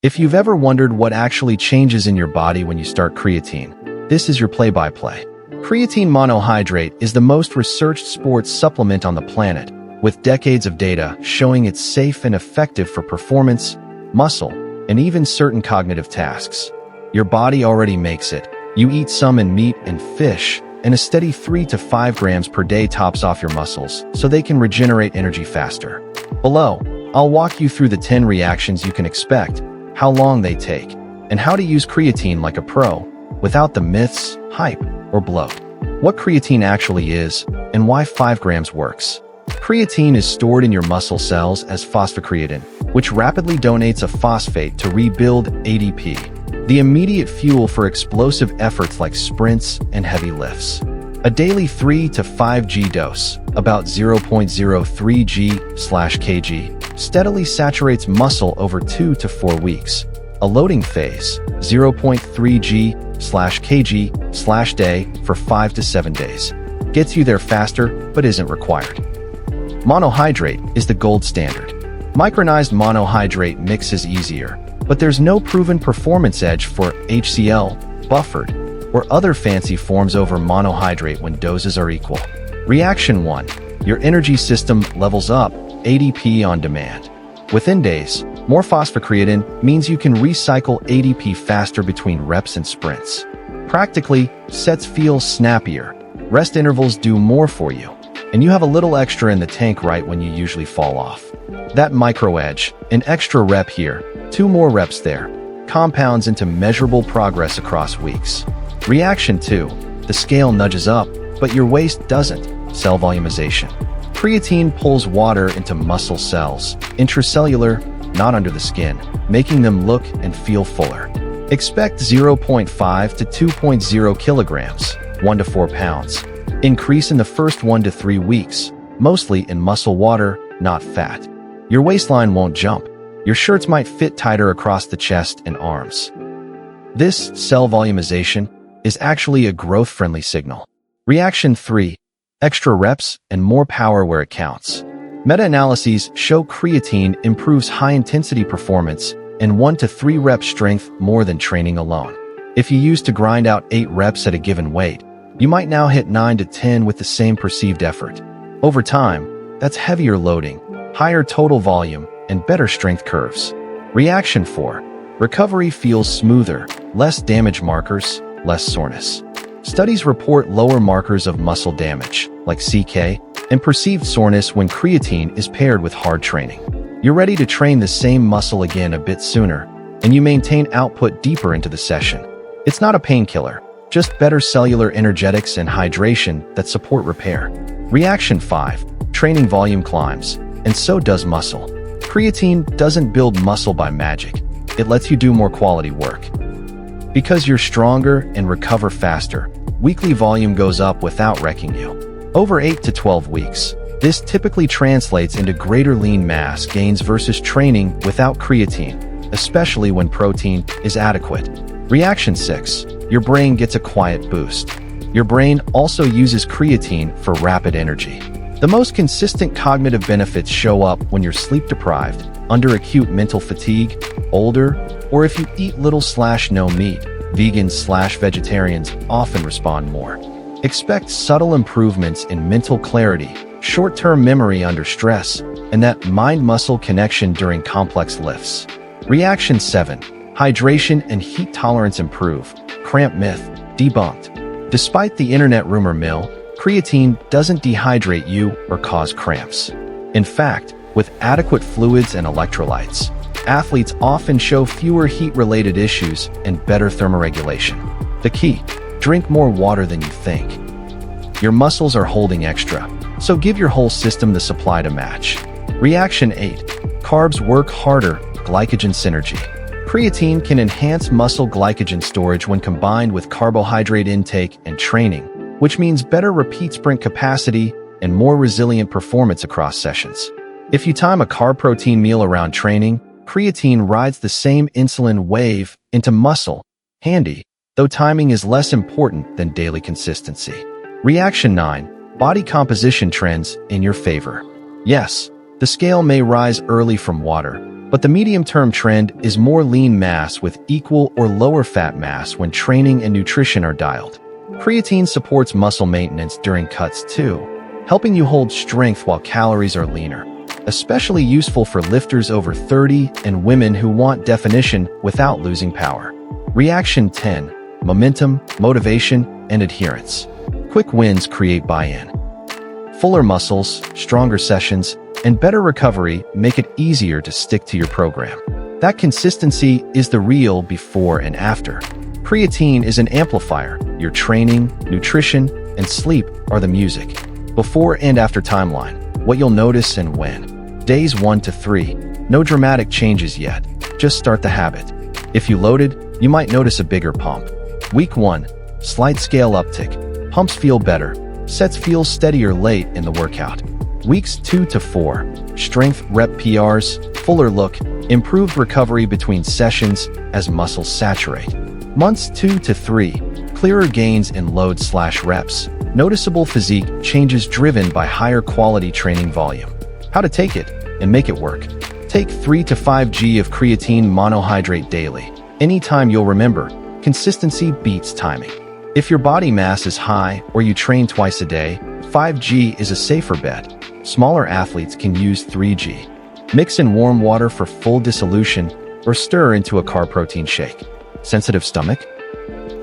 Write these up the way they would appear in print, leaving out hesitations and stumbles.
If you've ever wondered what actually changes in your body when you start creatine, this is your play-by-play. Creatine monohydrate is the most researched sports supplement on the planet, with decades of data showing it's safe and effective for performance, muscle, and even certain cognitive tasks. Your body already makes it. You eat some in meat and fish, and a steady 3 to 5 grams per day tops off your muscles so they can regenerate energy faster. Below, I'll walk you through the 10 reactions you can expect, how long they take, and how to use creatine like a pro, without the myths, hype, or bloat. What creatine actually is, and why 5 grams works. Creatine is stored in your muscle cells as phosphocreatine, which rapidly donates a phosphate to rebuild ADP, the immediate fuel for explosive efforts like sprints and heavy lifts. A daily 3 to 5 g dose, about 0.03 g/kg, steadily saturates muscle over 2 to 4 weeks. A loading phase, 0.3 g/kg/day for 5 to 7 days. Gets you there faster, but isn't required. Monohydrate is the gold standard. Micronized monohydrate mixes easier, but there's no proven performance edge for HCl, buffered, or other fancy forms over monohydrate when doses are equal. Reaction 1. Your energy system levels up, ADP on demand. Within days, more phosphocreatine means you can recycle ADP faster between reps and sprints. Practically, sets feel snappier, rest intervals do more for you, and you have a little extra in the tank right when you usually fall off. That micro edge, an extra rep here, 2 more reps there, compounds into measurable progress across weeks. Reaction 2. The scale nudges up, but your waist doesn't. Cell volumization. Creatine pulls water into muscle cells, intracellular, not under the skin, making them look and feel fuller. Expect 0.5 to 2.0 kilograms, 1 to 4 pounds. Increase in the first 1 to 3 weeks, mostly in muscle water, not fat. Your waistline won't jump. Your shirts might fit tighter across the chest and arms. This cell volumization is actually a growth-friendly signal. Reaction 3. Extra reps and more power where it counts. Meta-analyses show creatine improves high-intensity performance and 1 to 3 rep strength more than training alone. If you used to grind out 8 reps at a given weight, you might now hit 9 to 10 with the same perceived effort. Over time, that's heavier loading, higher total volume, and better strength curves. Reaction 4. Recovery feels smoother, less damage markers, less soreness. Studies report lower markers of muscle damage, like CK, and perceived soreness when creatine is paired with hard training. You're ready to train the same muscle again a bit sooner, and you maintain output deeper into the session. It's not a painkiller, just better cellular energetics and hydration that support repair. Reaction 5. Training volume climbs, and so does muscle. Creatine doesn't build muscle by magic. It lets you do more quality work. Because you're stronger and recover faster, weekly volume goes up without wrecking you. Over 8 to 12 weeks, this typically translates into greater lean mass gains versus training without creatine, especially when protein is adequate. Reaction 6. Your brain gets a quiet boost. Your brain also uses creatine for rapid energy. The most consistent cognitive benefits show up when you're sleep-deprived, under acute mental fatigue, older, or if you eat little/no meat. Vegans/vegetarians often respond more. Expect subtle improvements in mental clarity, short-term memory under stress, and that mind-muscle connection during complex lifts. Reaction 7. Hydration and heat tolerance improve. Cramp myth debunked. Despite the internet rumor mill, creatine doesn't dehydrate you or cause cramps. In fact, with adequate fluids and electrolytes, athletes often show fewer heat-related issues and better thermoregulation. The key: drink more water than you think. Your muscles are holding extra, so give your whole system the supply to match. Reaction 8. Carbs work harder, glycogen synergy. Creatine can enhance muscle glycogen storage when combined with carbohydrate intake and training, which means better repeat sprint capacity and more resilient performance across sessions. If you time a carb protein meal around training, creatine rides the same insulin wave into muscle. Handy, though timing is less important than daily consistency. Reaction 9. Body composition trends in your favor. Yes, the scale may rise early from water, But the medium-term trend is more lean mass with equal or lower fat mass when training and nutrition are dialed. Creatine supports muscle maintenance during cuts too, helping you hold strength while calories are leaner. Especially useful for lifters over 30 and women who want definition without losing power. Reaction 10. Momentum, motivation, and adherence. Quick wins create buy-in. Fuller muscles, stronger sessions, and better recovery make it easier to stick to your program. That consistency is the real before and after. Creatine is an amplifier. Your training, nutrition, and sleep are the music. Before and after timeline. What you'll notice and when. Days 1 to 3. No dramatic changes yet. Just start the habit. If you loaded, you might notice a bigger pump. Week 1. Slight scale uptick. Pumps feel better. Sets feel steadier late in the workout. Weeks 2 to 4. Strength rep PRs, fuller look, improved recovery between sessions as muscles saturate. Months 2 to 3. Clearer gains in load/reps. Noticeable physique changes driven by higher quality training volume. How to take it and make it work. Take 3 to 5 g of creatine monohydrate daily. Anytime you'll remember, consistency beats timing. If your body mass is high or you train twice a day, 5 g is a safer bet. Smaller athletes can use 3 g. Mix in warm water for full dissolution or stir into a carb protein shake. Sensitive stomach?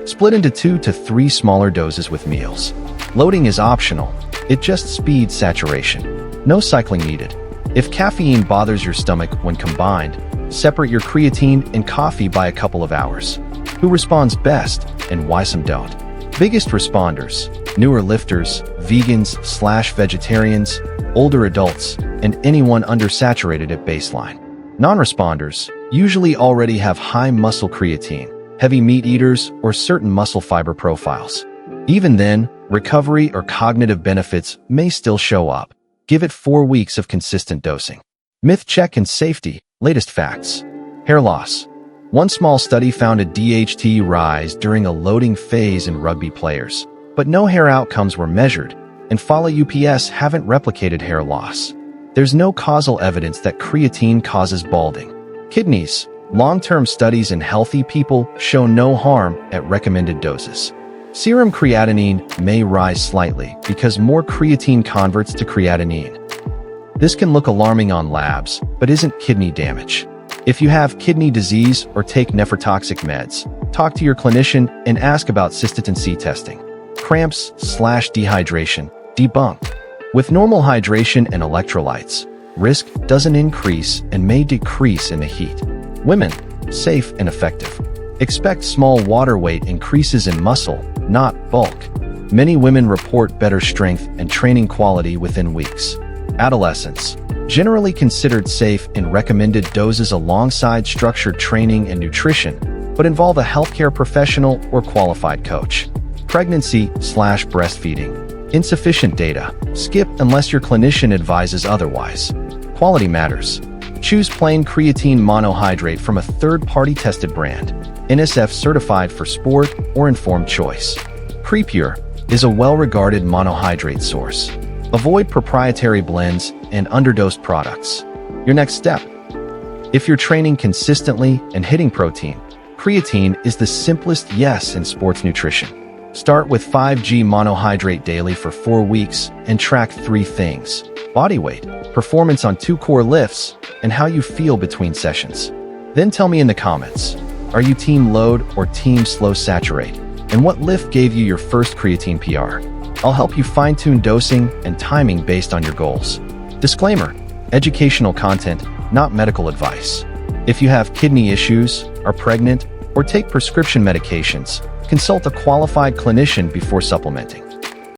Split into 2 to 3 smaller doses with meals. Loading is optional. It just speeds saturation. No cycling needed. If caffeine bothers your stomach when combined, separate your creatine and coffee by a couple of hours. Who responds best and why some don't? Biggest responders: newer lifters, vegans/vegetarians, older adults, and anyone undersaturated at baseline. Non-responders usually already have high muscle creatine, heavy meat eaters, or certain muscle fiber profiles. Even then, recovery or cognitive benefits may still show up. Give it 4 weeks of consistent dosing. Myth check and safety. Latest facts. Hair loss. One small study found a DHT rise during a loading phase in rugby players, but no hair outcomes were measured, and follow UPS haven't replicated hair loss. There's no causal evidence that creatine causes balding. Kidneys. Long-term studies in healthy people show no harm at recommended doses. Serum creatinine may rise slightly because more creatine converts to creatinine. This can look alarming on labs, but isn't kidney damage. If you have kidney disease or take nephrotoxic meds, talk to your clinician and ask about cystatin C testing. Cramps/dehydration. Debunked. With normal hydration and electrolytes, risk doesn't increase and may decrease in the heat. Women. Safe and effective. Expect small water weight increases in muscle, not bulk. Many women report better strength and training quality within weeks. Adolescents. Generally considered safe in recommended doses alongside structured training and nutrition, but involve a healthcare professional or qualified coach. Pregnancy/breastfeeding. Insufficient data. Skip unless your clinician advises otherwise. Quality matters. Choose plain creatine monohydrate from a third-party tested brand, NSF certified for sport or informed choice. Prepure is a well-regarded monohydrate source. Avoid proprietary blends and underdosed products. Your next step. If you're training consistently and hitting protein, creatine is the simplest yes in sports nutrition. Start with 5 g monohydrate daily for 4 weeks and track 3 things: body weight, performance on 2 core lifts, and how you feel between sessions. Then tell me in the comments, are you team load or team slow saturate? And what lift gave you your first creatine PR? I'll help you fine-tune dosing and timing based on your goals. Disclaimer: educational content, not medical advice. If you have kidney issues, are pregnant, or take prescription medications, consult a qualified clinician before supplementing.